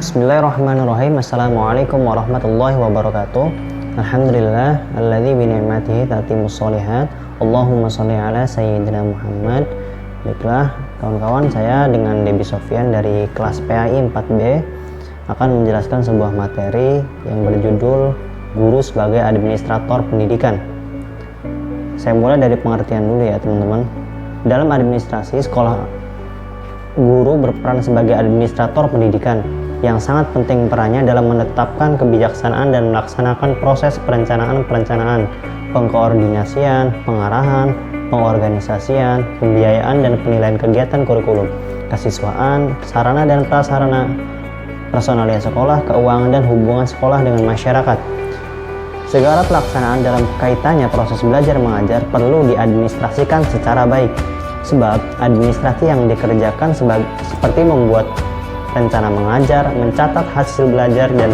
Bismillahirrahmanirrahim. Assalamualaikum warahmatullahi wabarakatuh. Alhamdulillah alladzi bi ni'matihi tatimmus sholihat. Allahumma sholli ala sayyidina Muhammad. Baiklah, kawan-kawan, saya dengan Debi Sofyan dari kelas PAI 4B akan menjelaskan sebuah materi yang berjudul Guru sebagai Administrator Pendidikan. Saya mulai dari pengertian dulu ya, teman-teman. Dalam administrasi sekolah, guru berperan sebagai administrator pendidikan yang sangat penting perannya dalam menetapkan kebijaksanaan dan melaksanakan proses perencanaan, pengkoordinasian, pengarahan, pengorganisasian, pembiayaan dan penilaian kegiatan kurikulum, kesiswaan, sarana dan prasarana, personalia sekolah, keuangan dan hubungan sekolah dengan masyarakat. Segala pelaksanaan dalam kaitannya proses belajar mengajar perlu diadministrasikan secara baik, sebab administrasi yang dikerjakan seperti membuat rencana mengajar, mencatat hasil belajar dan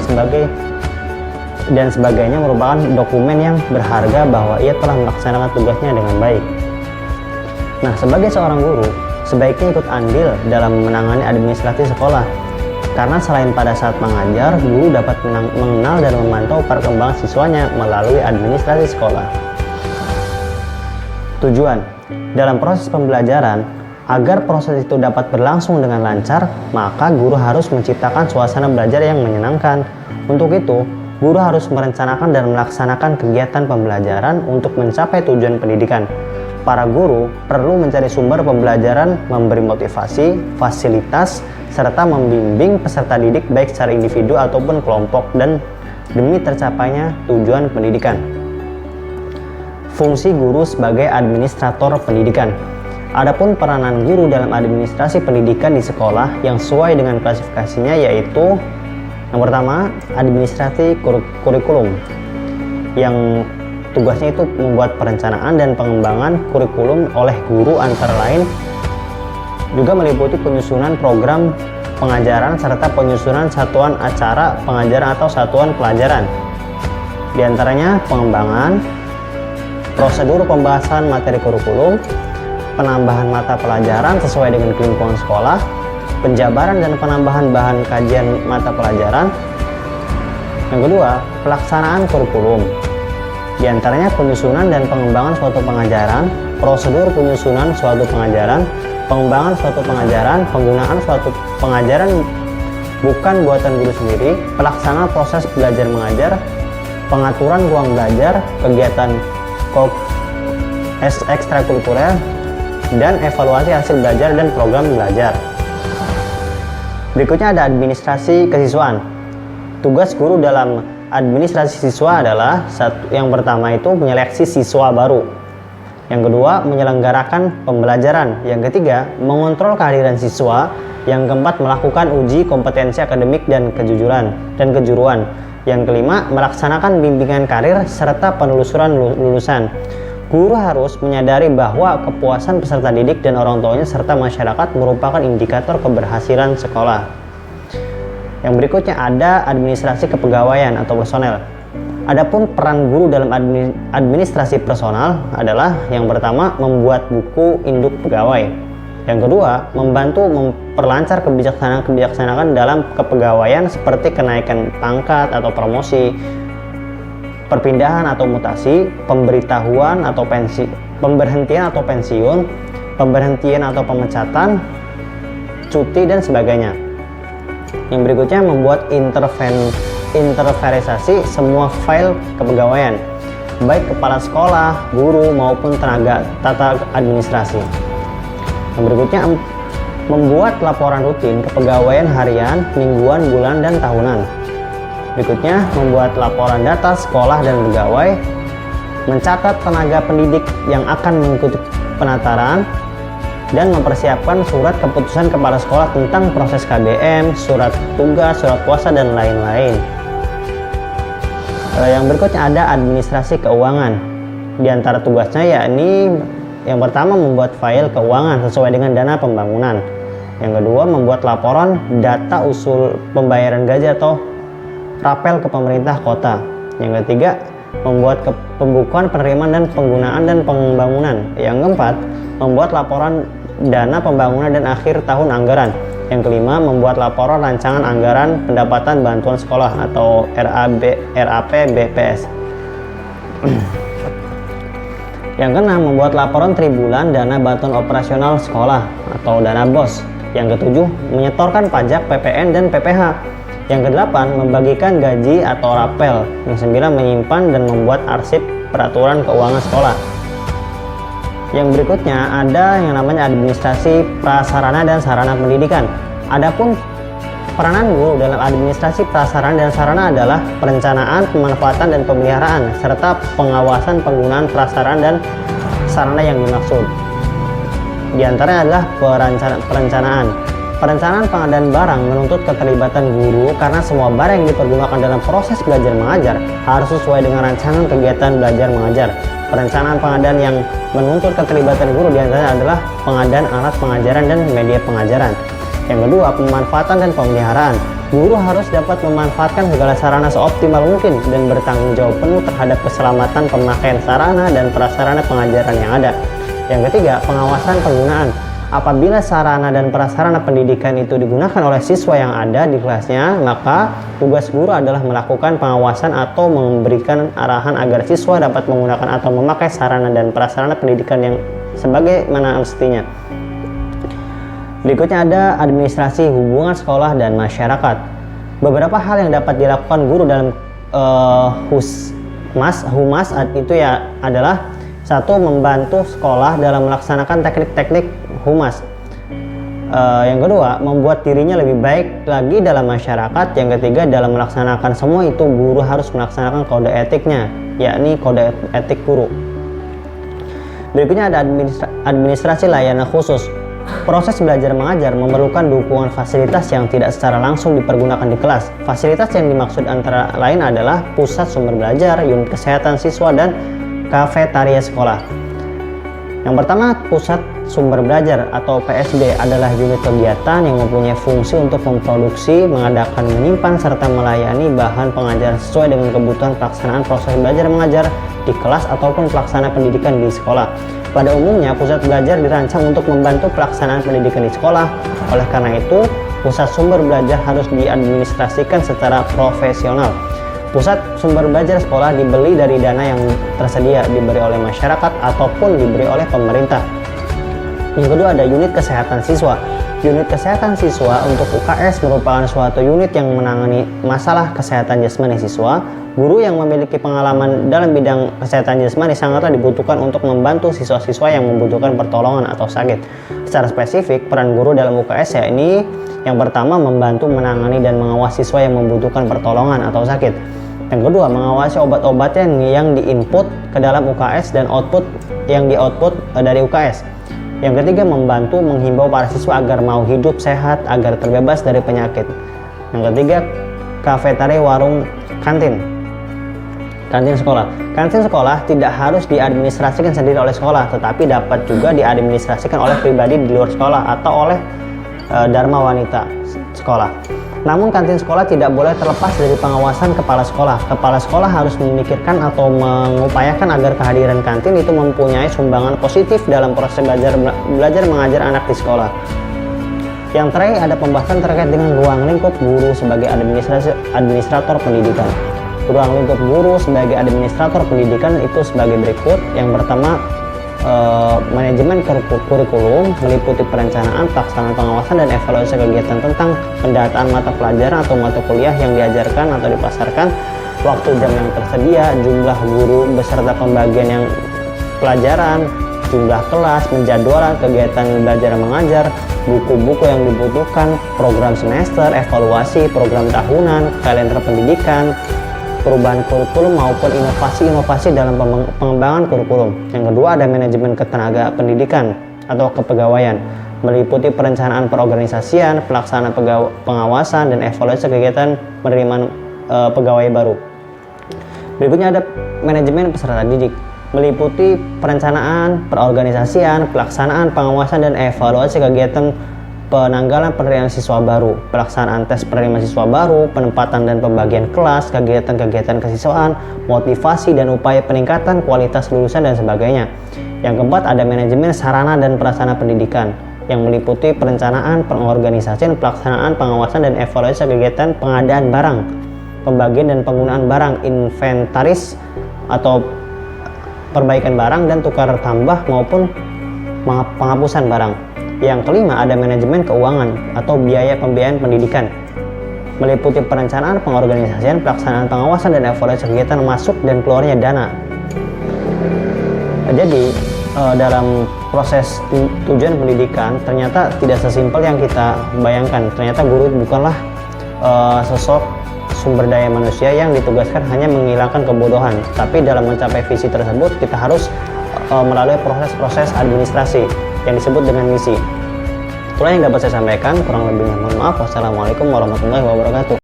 sebagainya merupakan dokumen yang berharga bahwa ia telah melaksanakan tugasnya dengan baik. Nah, sebagai seorang guru, sebaiknya ikut andil dalam menangani administrasi sekolah, karena selain pada saat mengajar, guru dapat mengenal dan memantau perkembangan siswanya melalui administrasi sekolah. Tujuan dalam proses pembelajaran, agar proses itu dapat berlangsung dengan lancar, maka guru harus menciptakan suasana belajar yang menyenangkan. Untuk itu, guru harus merencanakan dan melaksanakan kegiatan pembelajaran untuk mencapai tujuan pendidikan. Para guru perlu mencari sumber pembelajaran, memberi motivasi, fasilitas, serta membimbing peserta didik baik secara individu ataupun kelompok dan demi tercapainya tujuan pendidikan. Fungsi guru sebagai administrator pendidikan. Adapun peranan guru dalam administrasi pendidikan di sekolah yang sesuai dengan klasifikasinya yaitu yang pertama, administrasi kurikulum, yang tugasnya itu membuat perencanaan dan pengembangan kurikulum oleh guru, antara lain juga meliputi penyusunan program pengajaran serta penyusunan satuan acara pengajaran atau satuan pelajaran. Di antaranya pengembangan, prosedur pembahasan materi kurikulum, penambahan mata pelajaran sesuai dengan lingkungan sekolah, penjabaran dan penambahan bahan kajian mata pelajaran. Yang kedua, pelaksanaan kurikulum. Di antaranya penyusunan dan pengembangan suatu pengajaran, prosedur penyusunan suatu pengajaran, pengembangan suatu pengajaran, penggunaan suatu pengajaran bukan buatan guru sendiri, pelaksanaan proses belajar mengajar, pengaturan ruang belajar, kegiatan ekstrakurikuler, dan evaluasi hasil belajar dan program belajar. Berikutnya ada administrasi kesiswaan. Tugas guru dalam administrasi siswa adalah yang pertama itu menyeleksi siswa baru. Yang kedua, menyelenggarakan pembelajaran. Yang ketiga, mengontrol kehadiran siswa. Yang keempat, melakukan uji kompetensi akademik dan kejuruan. Yang kelima, melaksanakan bimbingan karir serta penelusuran lulusan. Guru harus menyadari bahwa kepuasan peserta didik dan orang tuanya serta masyarakat merupakan indikator keberhasilan sekolah. Yang berikutnya ada administrasi kepegawaian atau personel. Adapun peran guru dalam administrasi personal adalah yang pertama, membuat buku induk pegawai. Yang kedua, membantu memperlancar kebijaksanaan dalam kepegawaian seperti kenaikan pangkat atau promosi, perpindahan atau mutasi, pemberhentian atau pensiun, pemberhentian atau pemecatan, cuti dan sebagainya. Yang berikutnya, membuat inventarisasi semua file kepegawaian, baik kepala sekolah, guru maupun tenaga tata administrasi. Yang berikutnya, membuat laporan rutin kepegawaian harian, mingguan, bulan, dan tahunan. Berikutnya, membuat laporan data sekolah dan pegawai, mencatat tenaga pendidik yang akan mengikuti penataran, dan mempersiapkan surat keputusan kepala sekolah tentang proses KBM, surat tugas, surat puasa, dan lain-lain. Yang berikutnya ada administrasi keuangan. Di antara tugasnya yakni yang pertama, membuat file keuangan sesuai dengan dana pembangunan. Yang kedua, membuat laporan data usul pembayaran gaji atau rapel ke pemerintah kota. Yang ketiga, membuat pembukuan penerimaan dan penggunaan dan pembangunan. Yang keempat, membuat laporan dana pembangunan dan akhir tahun anggaran. Yang kelima, membuat laporan rancangan anggaran pendapatan bantuan sekolah atau RAPBPS. Yang keenam, membuat laporan tribulan dana bantuan operasional sekolah atau dana BOS. Yang ketujuh, menyetorkan pajak PPN dan PPH. Yang kedelapan, membagikan gaji atau rapel. Yang sembilan, menyimpan dan membuat arsip peraturan keuangan sekolah. Yang berikutnya ada yang namanya administrasi prasarana dan sarana pendidikan. Adapun peranan guru dalam administrasi prasarana dan sarana adalah perencanaan, pemanfaatan dan pemeliharaan serta pengawasan penggunaan prasarana dan sarana yang dimaksud. Di antaranya adalah perencanaan. Perencanaan pengadaan barang menuntut keterlibatan guru karena semua barang yang dipergunakan dalam proses belajar mengajar harus sesuai dengan rancangan kegiatan belajar mengajar. Perencanaan pengadaan yang menuntut keterlibatan guru diantaranya adalah pengadaan alat pengajaran dan media pengajaran. Yang kedua, pemanfaatan dan pemeliharaan. Guru harus dapat memanfaatkan segala sarana seoptimal mungkin dan bertanggung jawab penuh terhadap keselamatan pemakaian sarana dan prasarana pengajaran yang ada. Yang ketiga, pengawasan penggunaan. Apabila sarana dan prasarana pendidikan itu digunakan oleh siswa yang ada di kelasnya, maka tugas guru adalah melakukan pengawasan atau memberikan arahan agar siswa dapat menggunakan atau memakai sarana dan prasarana pendidikan yang sebagaimana mestinya. Berikutnya ada administrasi hubungan sekolah dan masyarakat. Beberapa hal yang dapat dilakukan guru dalam humas itu adalah satu, membantu sekolah dalam melaksanakan teknik-teknik humas. Yang kedua, membuat dirinya lebih baik lagi dalam masyarakat. Yang ketiga, dalam melaksanakan semua itu guru harus melaksanakan kode etiknya, yakni kode etik guru. Berikutnya ada administrasi layanan khusus. Proses belajar mengajar memerlukan dukungan fasilitas yang tidak secara langsung dipergunakan di kelas. Fasilitas yang dimaksud antara lain adalah pusat sumber belajar, unit kesehatan siswa, dan kafetaria sekolah. Yang pertama, pusat sumber belajar atau PSB adalah unit kegiatan yang mempunyai fungsi untuk memproduksi, mengadakan, menyimpan, serta melayani bahan pengajaran sesuai dengan kebutuhan pelaksanaan proses belajar mengajar di kelas ataupun pelaksana pendidikan di sekolah. Pada umumnya, pusat belajar dirancang untuk membantu pelaksanaan pendidikan di sekolah. Oleh karena itu, pusat sumber belajar harus diadministrasikan secara profesional. Pusat sumber belajar sekolah dibeli dari dana yang tersedia, diberi oleh masyarakat ataupun diberi oleh pemerintah. Yang kedua ada unit kesehatan siswa. Unit kesehatan siswa untuk UKS merupakan suatu unit yang menangani masalah kesehatan jasmani siswa. Guru yang memiliki pengalaman dalam bidang kesehatan jasmani sangatlah dibutuhkan untuk membantu siswa-siswa yang membutuhkan pertolongan atau sakit. Secara spesifik, peran guru dalam UKS yakni yang pertama, membantu menangani dan mengawasi siswa yang membutuhkan pertolongan atau sakit. Yang kedua, mengawasi obat-obatan yang diinput ke dalam UKS dan output yang di-output dari UKS. Yang ketiga, membantu menghimbau para siswa agar mau hidup sehat, agar terbebas dari penyakit. Yang ketiga, kafetaria, warung, kantin sekolah. Kantin sekolah tidak harus diadministrasikan sendiri oleh sekolah, tetapi dapat juga diadministrasikan oleh pribadi di luar sekolah atau oleh Dharma Wanita sekolah. Namun kantin sekolah tidak boleh terlepas dari pengawasan kepala sekolah. Kepala sekolah harus memikirkan atau mengupayakan agar kehadiran kantin itu mempunyai sumbangan positif dalam proses belajar mengajar anak di sekolah. Yang terakhir ada pembahasan terkait dengan ruang lingkup guru sebagai administrator pendidikan. Ruang lingkup guru sebagai administrator pendidikan itu sebagai berikut. Yang pertama, manajemen kurikulum meliputi perencanaan, pelaksanaan, pengawasan, dan evaluasi kegiatan tentang pendataan mata pelajaran atau mata kuliah yang diajarkan atau dipasarkan, waktu jam yang tersedia, jumlah guru beserta pembagian yang pelajaran, jumlah kelas, penjadwalan kegiatan belajar mengajar, buku-buku yang dibutuhkan, program semester, evaluasi, program tahunan, kalender pendidikan, perubahan kurikulum maupun inovasi-inovasi dalam pengembangan kurikulum. Yang kedua ada manajemen ketenaga pendidikan atau kepegawaian, meliputi perencanaan perorganisasian, pelaksanaan pengawasan, dan evaluasi kegiatan penerimaan pegawai baru. Berikutnya ada manajemen peserta didik, meliputi perencanaan perorganisasian, pelaksanaan pengawasan, dan evaluasi kegiatan penanggalan penerimaan siswa baru, pelaksanaan tes penerimaan siswa baru, penempatan dan pembagian kelas, kegiatan-kegiatan kesiswaan, motivasi dan upaya peningkatan kualitas lulusan dan sebagainya. Yang keempat ada manajemen sarana dan prasarana pendidikan, yang meliputi perencanaan, pengorganisasian, pelaksanaan, pengawasan, dan evaluasi kegiatan pengadaan barang, pembagian dan penggunaan barang, inventaris atau perbaikan barang dan tukar tambah maupun penghapusan barang. Yang kelima, ada manajemen keuangan atau biaya pembiayaan pendidikan, meliputi perencanaan, pengorganisasian, pelaksanaan, pengawasan, dan evaluasi kegiatan masuk dan keluarnya dana. Jadi dalam proses tujuan pendidikan ternyata tidak sesimpel yang kita bayangkan. Ternyata guru bukanlah sosok sumber daya manusia yang ditugaskan hanya menghilangkan kebodohan, tapi dalam mencapai visi tersebut kita harus melalui proses-proses administrasi yang disebut dengan misi. Itulah yang dapat saya sampaikan, kurang lebihnya mohon maaf. Wassalamualaikum warahmatullahi wabarakatuh.